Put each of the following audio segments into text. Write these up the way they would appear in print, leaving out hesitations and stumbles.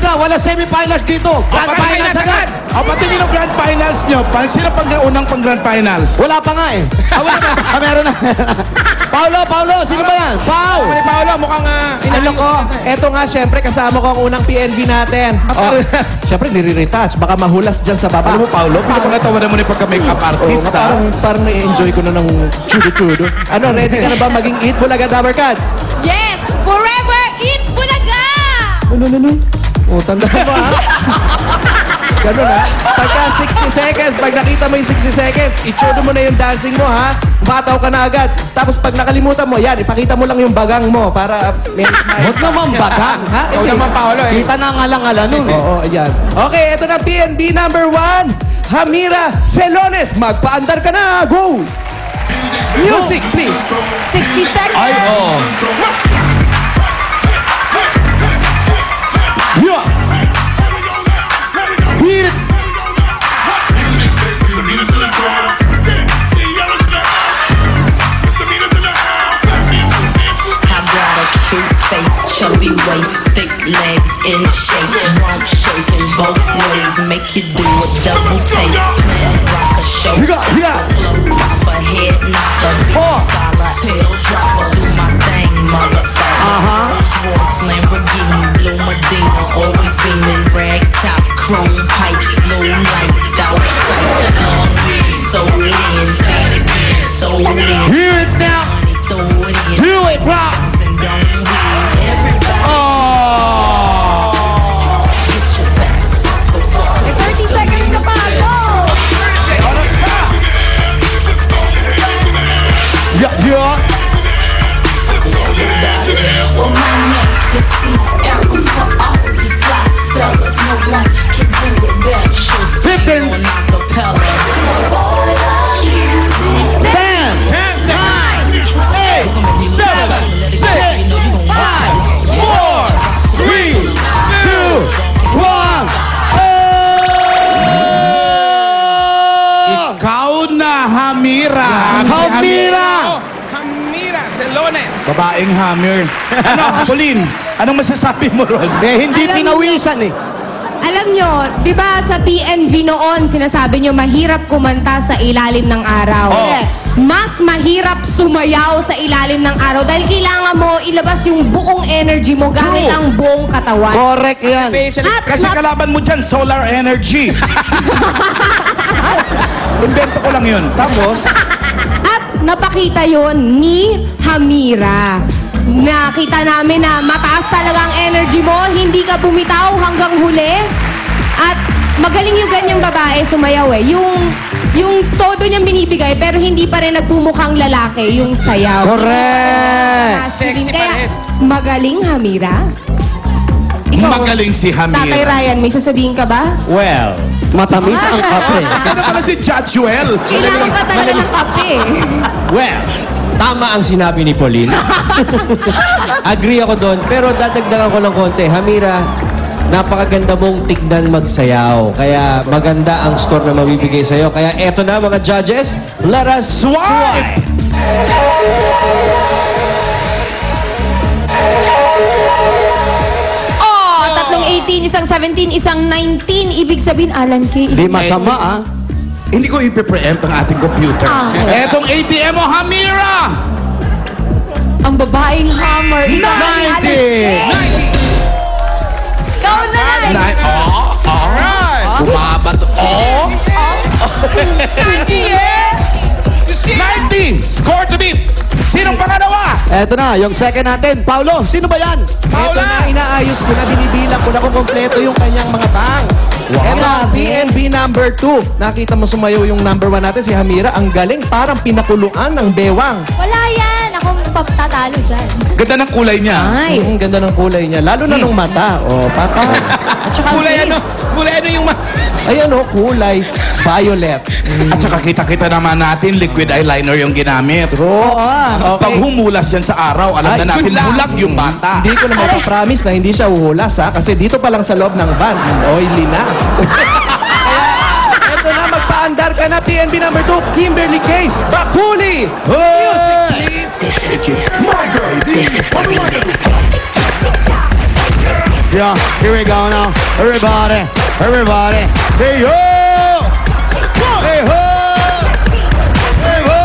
na, wala semifinals dito. Grand finals agad. Pati nyo grand finals nyo. Sino pang unang pang grand finals? Wala pa nga eh. Wala pa. Meron na. Paolo, sino ba yan? Pao! Paolo, mukhang Ano ko? Eto nga, syempre, kasama ko ang unang PNV natin. Syempre, nire-retouch. Baka mahulas dyan sa baba. Alam mo, Paolo, pinapangatawanan mo na yung pagka-makeup artist, ha? Parang na-enjoy ko na ng chudo-chudo. Ano, ready ka na ba maging Eat Bulaga Dabarkad? Yes! Forever Eat Bulaga! Ano? Oh, tanda mo ba, ha? Ganun, ha? Pagka 60 seconds, pag nakita mo yung 60 seconds, i-chudo mo na yung dancing mo, ha? Bataw ka na agad. Tapos pag nakalimutan mo, yan, ipakita mo lang yung bagang mo para may smile. Huwag naman bagang. Ha? Huwag naman, Paolo, eh. Kita na ang alang-ala nun eh. Oo, ayan. Okay, ito na PNB number 1. Hamira Celones. Magpaandar ka na. Go! Music, please. 60 seconds! Ay, oo. Yeah. Hit it. Chubby waist, thick legs in shape, rump shaking both ways, make you do a double take. Rock a show, pop a head, knock a big scholar, tail dropper, do my thing, motherfucker. Rolls Lamborghini, blue Medina, always beaming, rag top, chrome pipes, blue lights, out of sight. Long weed, sold in, say it again, sold in. Hear it now. Throw it in. Do it, bro. And don't hear everybody. Oh. Get your best off the wall. 30 seconds ka pa! Go! Yeah. Well, my name is Sierra for all you fly fellas. No one can do it better. She'll sing 15. on acapella. 10, 9, 8, 7, 6, 5, 4, 3, 2, 1. Ikaw na, Hamira. Hamira! Hamira Celones. Babaeng hammer. Ano, Pauline? Anong masasabi mo ron? Hindi Alam pinawisan eh. Alam nyo, di ba sa PNV noon, sinasabi nyo, mahirap kumanta sa ilalim ng araw. Oh. Mas mahirap sumayaw sa ilalim ng araw dahil kailangan mo ilabas yung buong energy mo gamit True. ang buong katawan. Correct yan. Kasi kalaban mo dyan, solar energy. Invento ko lang yun. Tapos, At napakita yon ni Hamira. Nakita namin na mataas talaga ang energy mo, hindi ka bumitaw hanggang huli. At magaling yung ganyang babae sumayaw eh. Yung todo niyang binibigay pero hindi pa rin nagmumukhang lalaki yung sayaw. Correct. Sexy pa Kaya rin. magaling, Hamira. Ikaw, magaling si Tatay Hamira. Ryan, may sasabihin ka ba? Well, Matamis ang kape. Kaya pala si Judgewell. Kailangan pa talaga ng kape. Tama ang sinabi ni Pauline. Agree ako doon. Pero dadagdagan ko ng konti. Hamira, napakaganda mong tignan magsayaw. Kaya maganda ang score na mabibigay sa'yo. Kaya eto na mga judges, let us swipe! Oh, tatlong 18, isang 17, isang 19. Ibig sabihin, Alan K. Di masama ah. Hindi ko i-preempt ang ating computer. Etong ATM mo, Hamira! Ang babaeng hammer. Ikaw na, Alan K. 90. Ikaw na. Alright. Bumabat. 90! Score to beat! Sinong pangalawa? Eto na, yung second natin. Paulo, sino ba yan? Ito na, inaayos ko na, binibilang ko na kung kompleto yung kanyang mga bangs. Ito, PNB number 2. Nakita mo sumayaw yung number 1 natin, si Hamira. Ang galing, parang pinakuluan ng bewang. Wala yan. Ako patatalo dyan. Ganda ng kulay niya. Ay. Ang ganda ng kulay niya, lalo na nung mata. Oh, papa. At saka Kulay ano? face. Kulay ano yung mata? Ayan oh, kulay. Violet. At saka kita-kita naman natin, liquid eyeliner yung ginamit. Oo. Pag humulas yan sa araw, alam na natin, yun lang. bulag yung bata. Hindi ko na mapapromise na hindi siya uhulas ha. Kasi dito pa lang sa loob ng van, oily na. Kaya, eto na, magpaandar ka na. PNB number 2, Kimberly K. Bakuli! Music, please! Yeah, here we go now. Everybody, everybody. Hey ho! Hey ho! Hey ho!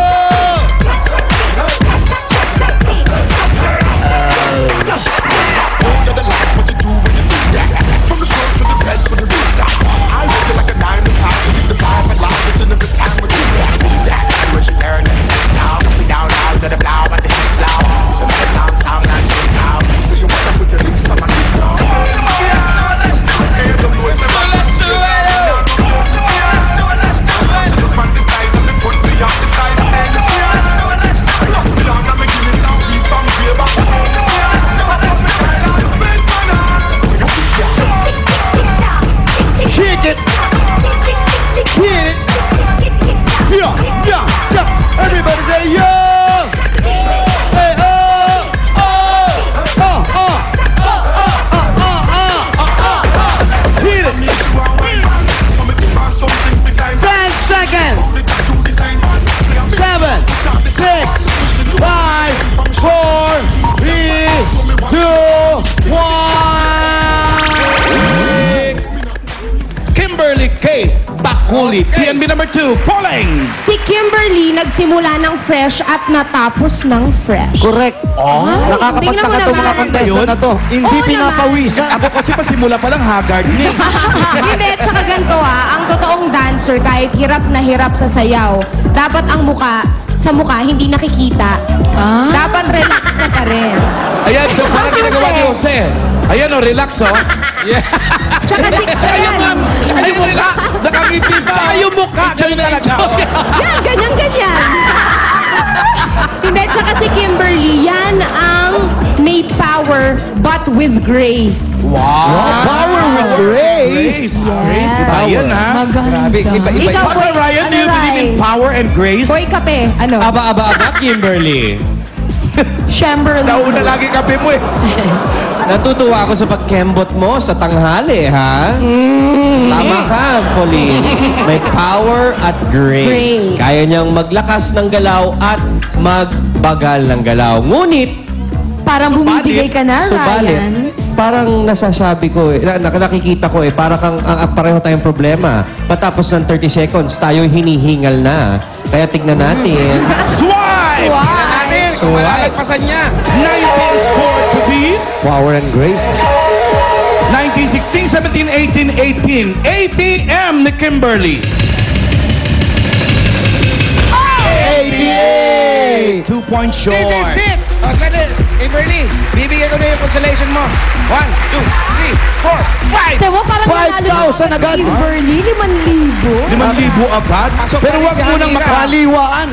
Shake it! Hit it! Yeah, yeah, yeah! Everybody say yo! Hey, oh! Oh! Oh! Oh! Hit it! 10 seconds! 7, 6, 5, 4, 3, 2, 1! Kimberly K. Bakuli. TNB number 2, Poleng. Si Kimberly nagsimula ng fresh at natapos ng fresh. Correct. tingnan mo Nakakapagtaka itong mga naman. contestant na to. Hindi Oo pinapawisan. Ako kasi pasimula pa lang haggard ni. Hindi, tsaka ganito ang totoong dancer kahit hirap na hirap sa sayaw, dapat ang sa mukha hindi nakikita. Dapat relax ka pa rin. Ayan, doon parang Jose. ginagawa ni Jose. Ayan o, relax o. Yeah. Tsaka Ayun lang. Ayun mukha. Nakangiti pa. Tsaka yung mukha. Ganun talaga. Yan, ganyan. Hindi, tsaka si Kimberly, yan ang may power but with grace. Power with grace. Grace. Ayan ha. Maganda. Ikaw, Ano, boy, Ryan, do you believe in power and grace? Boy kape, ano? Aba, Kimberly. Chamberlain. Nauna lagi kape mo eh. Natutuwa ako sa pagkembot mo sa tanghali, ha? Tama ka, Pauline. May power at grace. Grace. Kaya niyang maglakas ng galaw at magbagal ng galaw. Ngunit, Parang bumibigay ka na, subalit, Ryan. parang nasasabi ko, nakikita ko pareho pareho tayong problema. Patapos ng 30 seconds, tayo hinihingal na. Kaya tignan natin. Swipe! Natin, kung malalagpasan niya. 19 score to beat. Power and grace. 19, 16, 17, 18, 18. ATM ni Kimberly. 88! 2 points short. This is it! O, ganun. Kimberly, bibigyan ko na yung consolation mo. 1, 2, 3, 4, 5! Tewa, parang 5,000 agad. Si Kimberly, 5,000. 5,000 agad? Pasok Pero pa rin wag si mo nang Hamira. Kaliwaan.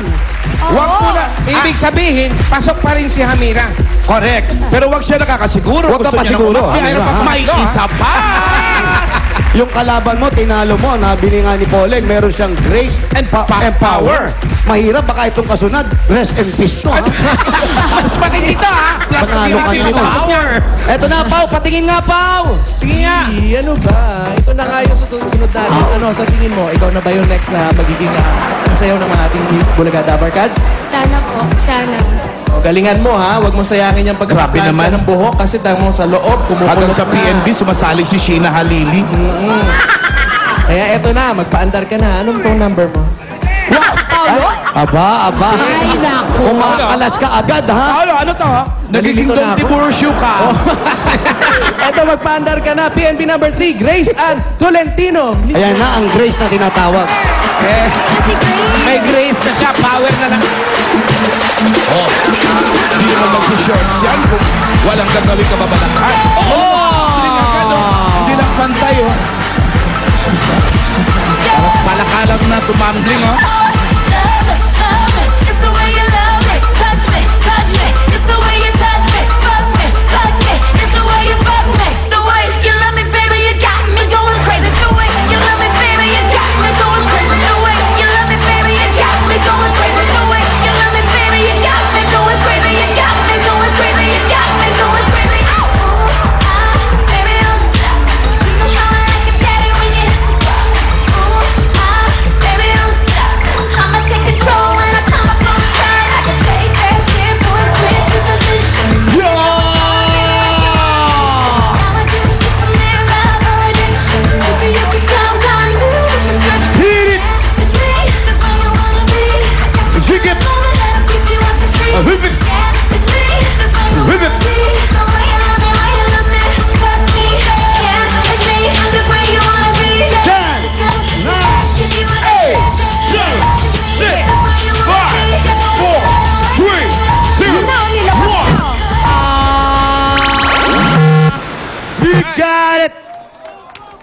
Wag mo na. Ibig sabihin, pasok pa rin si Hamira. Correct. Pero wag siya nakakasiguro. Wag ka Gusto pa niya na siguro, umakyat. Hamira, ha? May isa pa. Yung kalaban mo, tinalo mo. Nabili nga ni Poleng, meron siyang grace and power. Mahirap, baka itong kasunod. Rest in peace to, ha? Mas makikita ha. Plus Panalo ka natin nila. sa power. Eto na, Pau. Patingin nga, Pau. Sige nga. Ano ba? Ito na nga yung susunod natin. Ano, sa tingin mo, ikaw na ba yung next na magiging sayaw ng mga ating Bulaga Dabarkad? Sana po, sana. O, galingan mo ha, huwag mo sayangin yung Grabe pagkakaplansya naman. ng buhok kasi tamo sa loob, kumukulot Hanggang sa na. PNB, sumasalig si Sheena Halili. Kaya eto na, magpaandar ka na. Anong phone number mo? Aba. Ay, naku. Kumakalas ka agad, ha? Ano to? Nagiging Nalilito na Don ako. Tiburcio ka. Eto, magpaandar ka na. PNB number 3, Grace Ann Tolentino. Ayan na ang grace na tinatawag. Si Grace. May grace na siya, power na lang. Hindi naman magsi-shorts yan kung walang gagawin ka babalakan. Hindi lang pantay, oh. Parang palakalang na tumambling, oh. It's the way you love me, touch me, touch me. It's the way you touch me, fuck me, fuck me. It's the way you fuck me, the way you love me, baby. You got me going crazy. The way you love me, baby. You got me going crazy. The way you love me, baby. You got me going crazy. The way you love me, baby. You got me going crazy. You got me going crazy. You got me going crazy. Baby, don't stop. You know how I like it, daddy, when you. Baby, don't stop.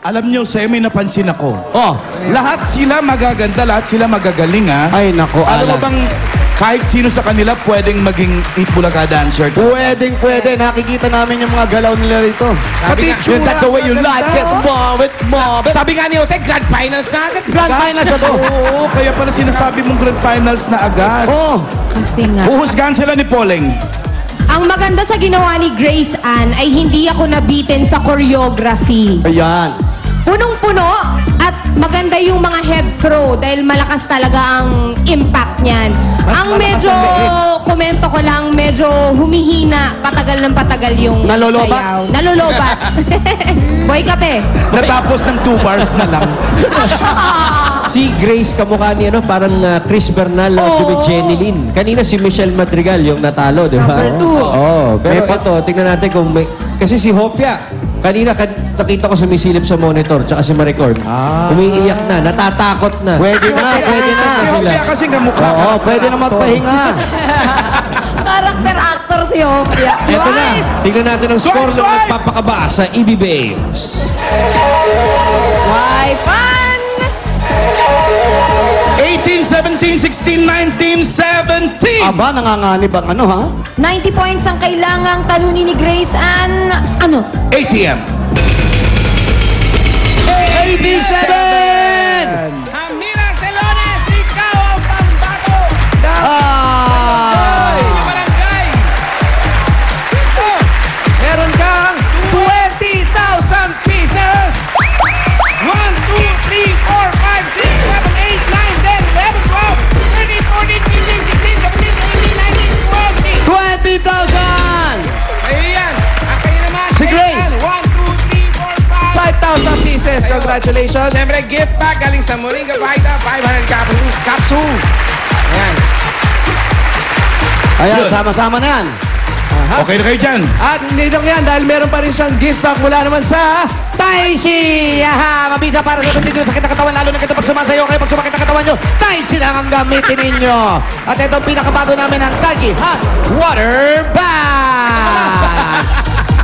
Alam nyo, may napansin ako. Oh, Lahat sila magaganda, lahat sila magagaling, ha? ay nako, Alam mo Alan. bang kahit sino sa kanila pwedeng maging Eat Bulaga dancer? Pwede. Nakikita namin yung mga galaw nila rito. Pati Yun, that's the way you like it. Mom it. Sabi nga ni Jose, grand finals na agad. Grand finals na to. Oo, kaya pala sinasabi mong grand finals na agad. Oh, Kasi nga. Uhusgahan sila ni Poleng. Ang maganda sa ginawa ni Grace Ann ay hindi ako nabitin sa choreography. ayan. Punong-puno at maganda yung mga head throw dahil malakas talaga ang impact niyan. Ang malakas medyo, ang leeg. komento ko lang, medyo humihina, patagal ng patagal yung Nalolobat? sayaw. Nalolobat. Boy kape. Natapos ng 2 bars na lang. Si Grace kamukha ni parang Chris Bernal at Oo. Jenny Lynn. Kanina si Michelle Madrigal yung natalo, di ba? Number 2. Oo. Pero May pa- ito, tingnan natin kung may... Kasi si Hopia, kanina nakita ko sumisilip sa monitor, tsaka si Maricord. Umiiyak na, natatakot na. Pwede na. Si Hopia kasi kamukha. Oo, pwede na magpahinga. Character actor si Hopia. Ito na, tingnan natin ang score ng Swipe! nagpapakaba sa EB Babes. Swipe on! 18, 17, 16, 19, 17! Aba, nanganganib ang ano, ha? 90 points ang kailangang talunin ni Grace Ann. Ano? ATM. 87! Hamira Celones, ikaw ang pambato. Ah! Barangay. Oh, Meron kang 20,000 pieces. 1, 2, 3, 4, 5, 6, 7, 8, 9, 10, 11, 12, 13, 14, 15, 16, 17, 18, 19, 20. 20,000! Ayan. Ang kayo naman. Si Grace. 1, 2, 3, 4, 5. 5,000 pieces. Congratulations. Siyempre, gift bag galing sa Moringa Vita, 500 capsule. Ayan. Ayan, sama-sama na yan. Okay na kayo dyan. At hindi lang yan dahil meron pa rin siyang gift pack mula naman sa... Taishi! Aha! Mabisa para sa iba't sakit na katawan, lalo na kita pag sumasayo kayo, pag sumakit na katawan nyo, Taishi lang ang gamitin ninyo. At ito ang pinakabago namin ang Taiji Hot Water Bag!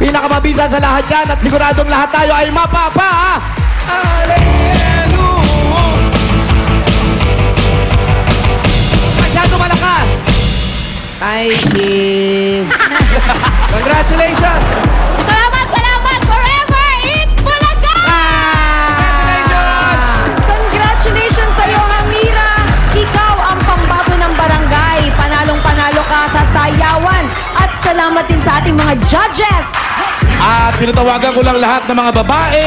Pinakamabisa sa lahat yan at siguradong lahat tayo ay mapapa! Masyado malakas! Taishi! Congratulations! Salamat! Forever! Eat Bulaga! Congratulations sa'yo, Hamira! Ikaw ang pambato ng barangay. Panalong-panalo ka sa sayawan. At salamat din sa ating mga judges. At tinatawagan ko lang lahat ng mga babae,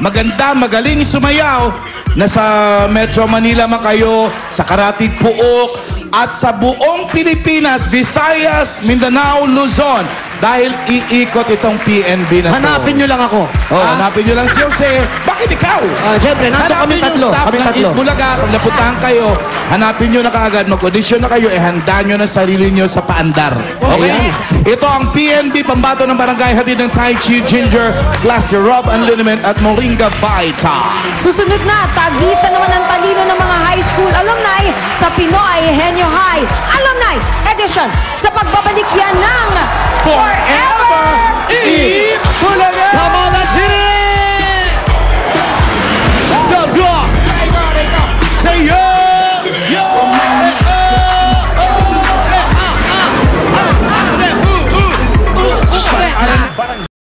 maganda, magaling sumayaw, nasa Metro Manila man kayo, sa Karatig Puok, at sa buong Pilipinas, Visayas, Mindanao, Luzon. Dahil iikot itong PNB na to. Hanapin nyo lang ako. Oh, hanapin nyo lang si Jose. Bakit ikaw? Siyempre, nandun kami Hanapin yung tatlo. staff Kami ng tatlo. Eat Bulaga. Pag napuntahan kayo, hanapin nyo na kaagad. Mag-audition na kayo. Handa nyo na sarili nyo sa paandar. Okay? Ito ang PNB, pambato ng barangay. Hatid ng Tai Chi, Ginger, plus si Rob Unliniment at Moringa Vita. Susunod na, tagisa naman ang talino ng mga high school alumni sa Pinoy Henyo High Alumni Edition sa pagbabalik yan ng Forever Eat Bulaga!